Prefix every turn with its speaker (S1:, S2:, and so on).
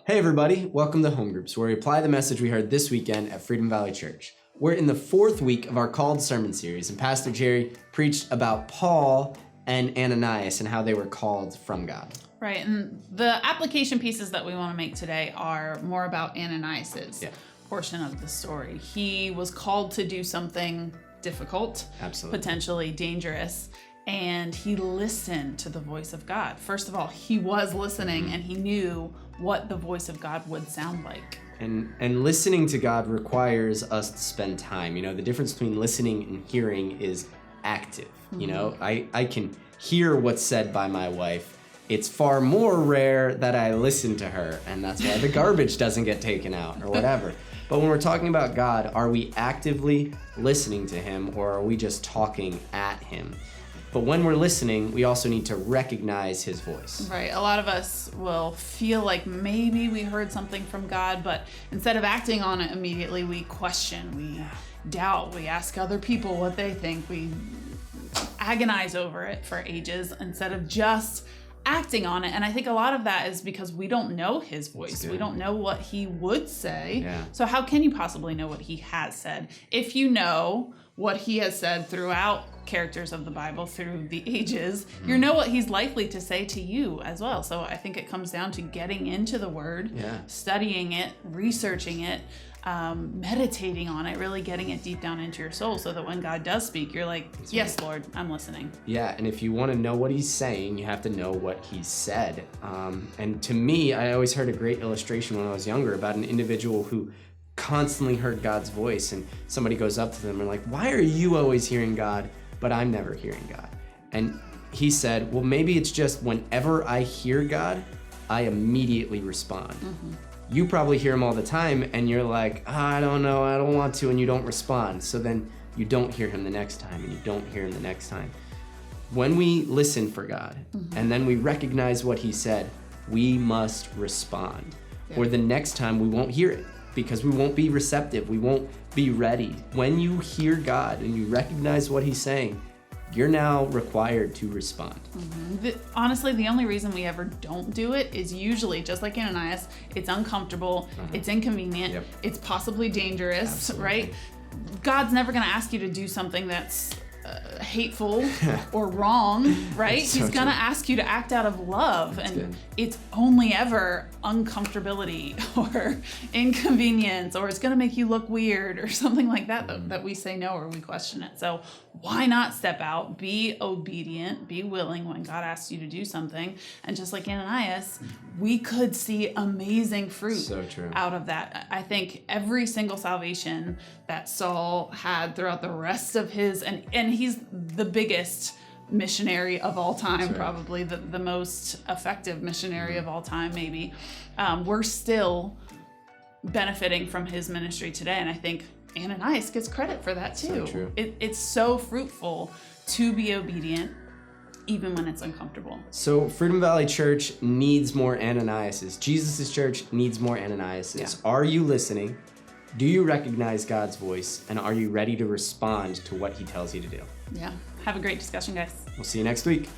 S1: Hey everybody, welcome to Home Groups, where we apply the message we heard this weekend at Freedom Valley Church. We're in the 4th week of our Called Sermon series, and Pastor Jerry preached about Paul and Ananias and how they were called from God.
S2: Right, and the application pieces that we want to make today are more about Ananias' portion of the story. He was called to do something difficult, potentially dangerous, and he listened to the voice of God. First of all, he was listening and he knew what the voice of God would sound like.
S1: And listening to God requires us to spend time. You know, the difference between listening and hearing is active. You know, I can hear what's said by my wife. It's far more rare that I listen to her, and that's why the garbage doesn't get taken out or whatever. But when we're talking about God, are we actively listening to him, or are we just talking at him? But when we're listening, we also need to recognize his voice.
S2: Right. A lot of us will feel like maybe we heard something from God, but instead of acting on it immediately, we question, we doubt, we ask other people what they think, we agonize over it for ages instead of just acting on it. And I think a lot of that is because we don't know his voice. We don't know what he would say. So how can you possibly know what he has said? If you know what he has said throughout characters of the Bible through the ages, you know what he's likely to say to you as well. So I think it comes down to getting into the word, studying it, researching it, meditating on it, really getting it deep down into your soul so that when God does speak, you're like, yes, Lord, I'm listening.
S1: Yeah, and if you want to know what he's saying, you have to know what he said. And to me, I always heard a great illustration when I was younger about an individual who constantly heard God's voice, and somebody goes up to them and like, why are you always hearing God, but I'm never hearing God? And he said, well, maybe it's just whenever I hear God, I immediately respond. You probably hear him all the time and you're like, I don't know, I don't want to, and you don't respond. So then you don't hear him the next time, and you don't hear him the next time. When we listen for God and then we recognize what he said, we must respond. Or the next time we won't hear it because we won't be receptive, we won't be ready. When you hear God and you recognize what he's saying, you're now required to respond.
S2: Honestly, the only reason we ever don't do it is usually, just like Ananias, it's uncomfortable, it's inconvenient, it's possibly dangerous, right? God's never gonna ask you to do something that's hateful or wrong, right? He's gonna ask you to act out of love, and it's only ever uncomfortability or inconvenience, or it's gonna make you look weird or something like that that we say no or we question it. So why not step out, be obedient, be willing when God asks you to do something? And just like Ananias, we could see amazing fruit out of that. I think every single salvation that Saul had throughout the rest of his, and he's the biggest missionary of all time, probably the most effective missionary of all time, maybe. We're still benefiting from his ministry today, and I think Ananias gets credit for that too. It's so fruitful to be obedient even when it's uncomfortable.
S1: So Freedom Valley Church needs more Ananiases. Jesus' church needs more Ananiases. Are you listening? Do you recognize God's voice? And are you ready to respond to what he tells you to do?
S2: Yeah. Have a great discussion, guys.
S1: We'll see you next week.